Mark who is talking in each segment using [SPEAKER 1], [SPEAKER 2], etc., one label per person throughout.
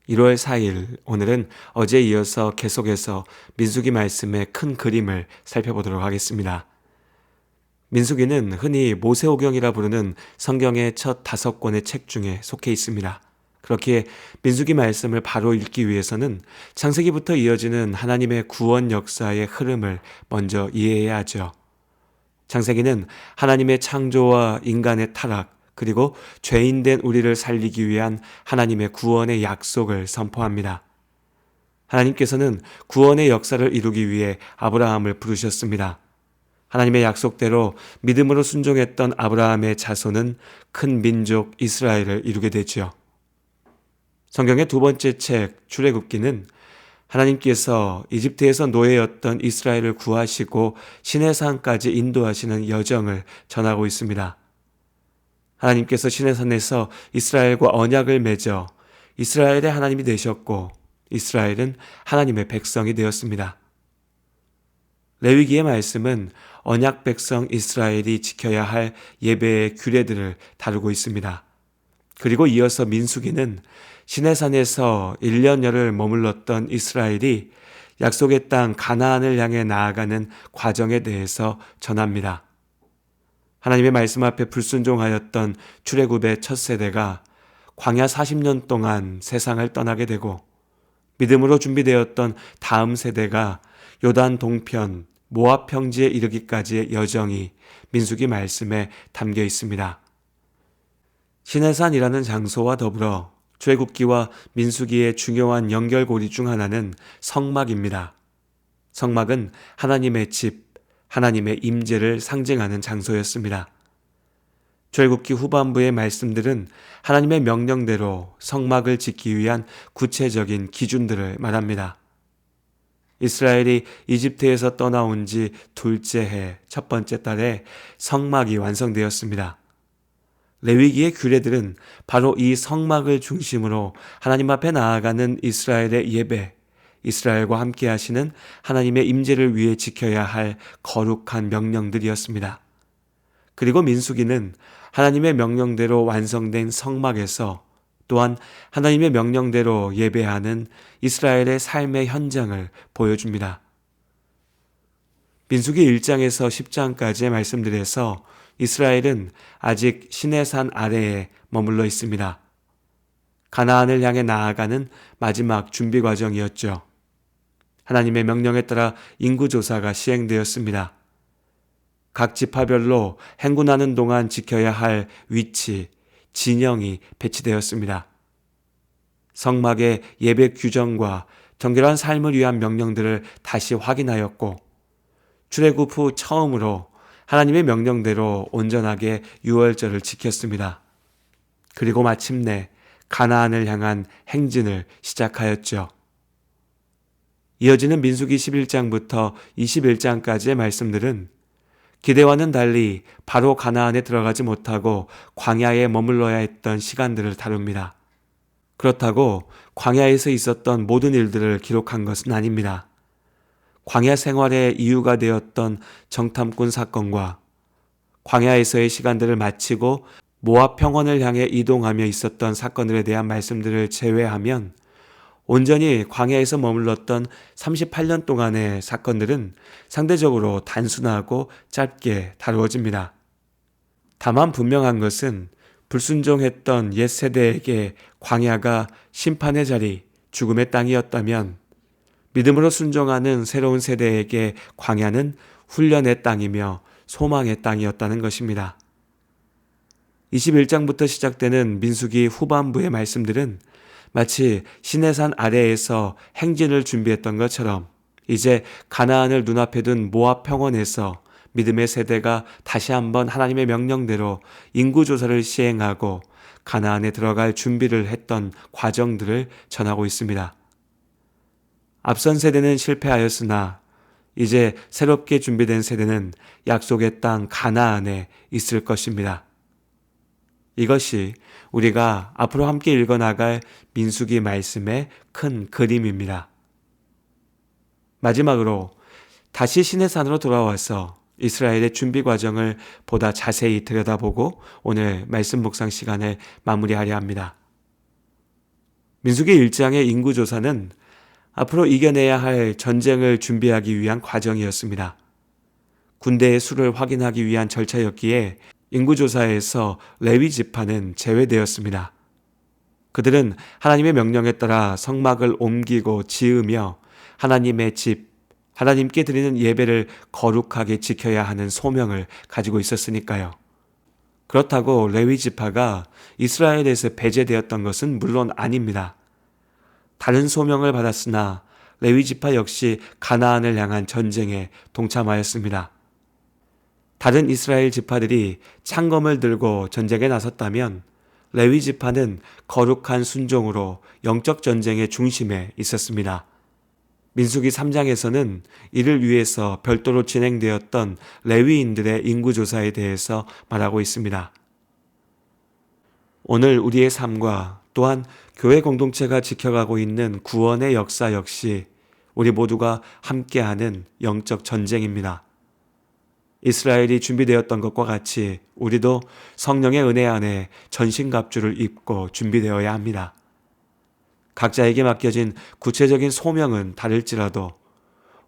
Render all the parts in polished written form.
[SPEAKER 1] 1월 4일, 오늘은 어제에 이어서 계속해서 민수기 말씀의 큰 그림을 살펴보도록 하겠습니다. 민수기는 흔히 모세오경이라 부르는 성경의 첫 5권의 책 중에 속해 있습니다. 그렇기에 민수기 말씀을 바로 읽기 위해서는 창세기부터 이어지는 하나님의 구원 역사의 흐름을 먼저 이해해야 하죠. 창세기는 하나님의 창조와 인간의 타락, 그리고 죄인된 우리를 살리기 위한 하나님의 구원의 약속을 선포합니다. 하나님께서는 구원의 역사를 이루기 위해 아브라함을 부르셨습니다. 하나님의 약속대로 믿음으로 순종했던 아브라함의 자손은 큰 민족 이스라엘을 이루게 되지요. 성경의 두 번째 책 출애굽기는 하나님께서 이집트에서 노예였던 이스라엘을 구하시고 시내산까지 인도하시는 여정을 전하고 있습니다. 하나님께서 시내산에서 이스라엘과 언약을 맺어 이스라엘의 하나님이 되셨고 이스라엘은 하나님의 백성이 되었습니다. 레위기의 말씀은 언약 백성 이스라엘이 지켜야 할 예배의 규례들을 다루고 있습니다. 그리고 이어서 민수기는 시내산에서 1년여를 머물렀던 이스라엘이 약속의 땅 가나안을 향해 나아가는 과정에 대해서 전합니다. 하나님의 말씀 앞에 불순종하였던 출애굽의 첫 세대가 광야 40년 동안 세상을 떠나게 되고 믿음으로 준비되었던 다음 세대가 요단 동편 모압 평지에 이르기까지의 여정이 민수기 말씀에 담겨 있습니다. 시내산이라는 장소와 더불어 출애굽기와 민수기의 중요한 연결고리 중 하나는 성막입니다. 성막은 하나님의 집, 하나님의 임재를 상징하는 장소였습니다. 출애굽기 후반부의 말씀들은 하나님의 명령대로 성막을 짓기 위한 구체적인 기준들을 말합니다. 이스라엘이 이집트에서 떠나온 지 둘째 해 첫 번째 달에 성막이 완성되었습니다. 레위기의 규례들은 바로 이 성막을 중심으로 하나님 앞에 나아가는 이스라엘의 예배, 이스라엘과 함께 하시는 하나님의 임재를 위해 지켜야 할 거룩한 명령들이었습니다. 그리고 민수기는 하나님의 명령대로 완성된 성막에서 또한 하나님의 명령대로 예배하는 이스라엘의 삶의 현장을 보여줍니다. 민수기 1장에서 10장까지의 말씀들에서 이스라엘은 아직 시내산 아래에 머물러 있습니다. 가나안을 향해 나아가는 마지막 준비 과정이었죠. 하나님의 명령에 따라 인구조사가 시행되었습니다. 각 지파별로 행군하는 동안 지켜야 할 위치, 진영이 배치되었습니다. 성막의 예배 규정과 정결한 삶을 위한 명령들을 다시 확인하였고 출애굽 후 처음으로 하나님의 명령대로 온전하게 유월절을 지켰습니다. 그리고 마침내 가나안을 향한 행진을 시작하였죠. 이어지는 민수기 11장부터 21장까지의 말씀들은 기대와는 달리 바로 가나안에 들어가지 못하고 광야에 머물러야 했던 시간들을 다룹니다. 그렇다고 광야에서 있었던 모든 일들을 기록한 것은 아닙니다. 광야 생활의 이유가 되었던 정탐꾼 사건과 광야에서의 시간들을 마치고 모압 평원을 향해 이동하며 있었던 사건들에 대한 말씀들을 제외하면 온전히 광야에서 머물렀던 38년 동안의 사건들은 상대적으로 단순하고 짧게 다루어집니다. 다만 분명한 것은 불순종했던 옛 세대에게 광야가 심판의 자리, 죽음의 땅이었다면 믿음으로 순종하는 새로운 세대에게 광야는 훈련의 땅이며 소망의 땅이었다는 것입니다. 21장부터 시작되는 민수기 후반부의 말씀들은 마치 시내산 아래에서 행진을 준비했던 것처럼 이제 가나안을 눈앞에 둔 모압 평원에서 믿음의 세대가 다시 한번 하나님의 명령대로 인구조사를 시행하고 가나안에 들어갈 준비를 했던 과정들을 전하고 있습니다. 앞선 세대는 실패하였으나 이제 새롭게 준비된 세대는 약속의 땅 가나안에 있을 것입니다. 이것이 우리가 앞으로 함께 읽어나갈 민수기 말씀의 큰 그림입니다. 마지막으로 다시 시내산으로 돌아와서 이스라엘의 준비 과정을 보다 자세히 들여다보고 오늘 말씀 묵상 시간을 마무리하려 합니다. 민수기 1장의 인구조사는 앞으로 이겨내야 할 전쟁을 준비하기 위한 과정이었습니다. 군대의 수를 확인하기 위한 절차였기에 인구조사에서 레위 지파는 제외되었습니다. 그들은 하나님의 명령에 따라 성막을 옮기고 지으며 하나님의 집, 하나님께 드리는 예배를 거룩하게 지켜야 하는 소명을 가지고 있었으니까요. 그렇다고 레위 지파가 이스라엘에서 배제되었던 것은 물론 아닙니다. 다른 소명을 받았으나 레위 지파 역시 가나안을 향한 전쟁에 동참하였습니다. 다른 이스라엘 지파들이 창검을 들고 전쟁에 나섰다면 레위 지파는 거룩한 순종으로 영적 전쟁의 중심에 있었습니다. 민수기 3장에서는 이를 위해서 별도로 진행되었던 레위인들의 인구조사에 대해서 말하고 있습니다. 오늘 우리의 삶과 또한 교회 공동체가 지켜가고 있는 구원의 역사 역시 우리 모두가 함께하는 영적 전쟁입니다. 이스라엘이 준비되었던 것과 같이 우리도 성령의 은혜 안에 전신갑주를 입고 준비되어야 합니다. 각자에게 맡겨진 구체적인 소명은 다를지라도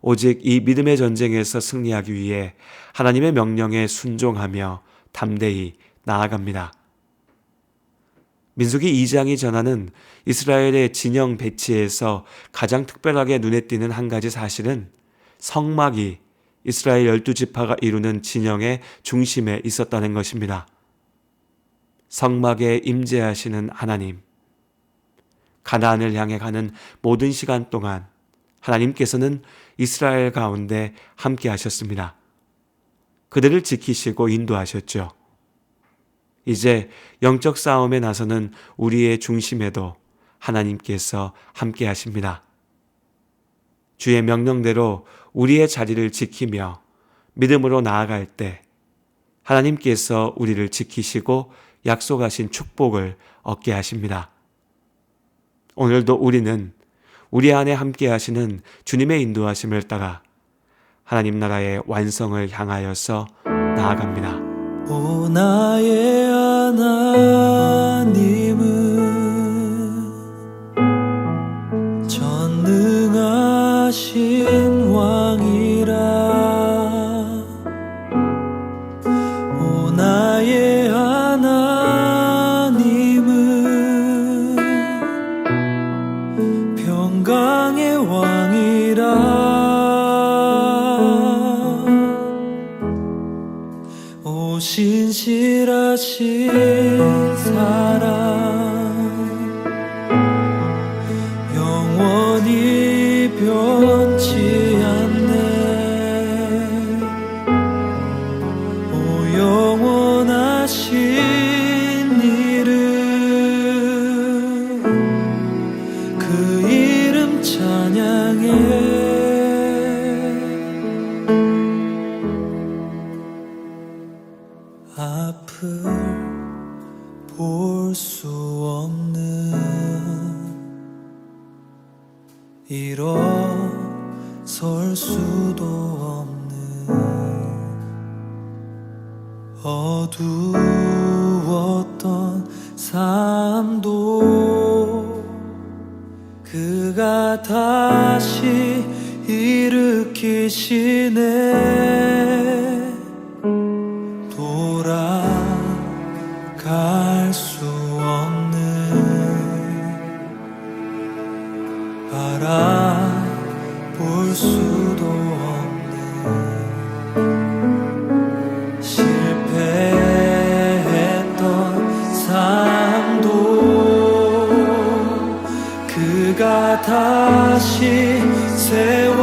[SPEAKER 1] 오직 이 믿음의 전쟁에서 승리하기 위해 하나님의 명령에 순종하며 담대히 나아갑니다. 민수기 2장이 전하는 이스라엘의 진영 배치에서 가장 특별하게 눈에 띄는 한 가지 사실은 성막이 이스라엘 12지파가 이루는 진영의 중심에 있었다는 것입니다. 성막에 임재하시는 하나님, 가나안을 향해 가는 모든 시간 동안 하나님께서는 이스라엘 가운데 함께 하셨습니다. 그들을 지키시고 인도하셨죠. 이제 영적 싸움에 나서는 우리의 중심에도 하나님께서 함께 하십니다. 주의 명령대로 우리의 자리를 지키며 믿음으로 나아갈 때 하나님께서 우리를 지키시고 약속하신 축복을 얻게 하십니다. 오늘도 우리는 우리 안에 함께 하시는 주님의 인도하심을 따라 하나님 나라의 완성을 향하여서 나아갑니다.
[SPEAKER 2] 오 나의 하나님은 전능하신 왕이라. 오 나의 하나님은 평강의 왕이라. 오 신실하신 사랑 영원히 변치 않네. 오 영원하신 이름 그 이름 찬양해. 앞을 볼 수 없는 일어설 수도 없는 어두웠던 삶도 그가 다시 일으키시네. 돌아갈 수 없는 바라볼 수도 없는 실패했던 삶도 그가 다시 세워주시네.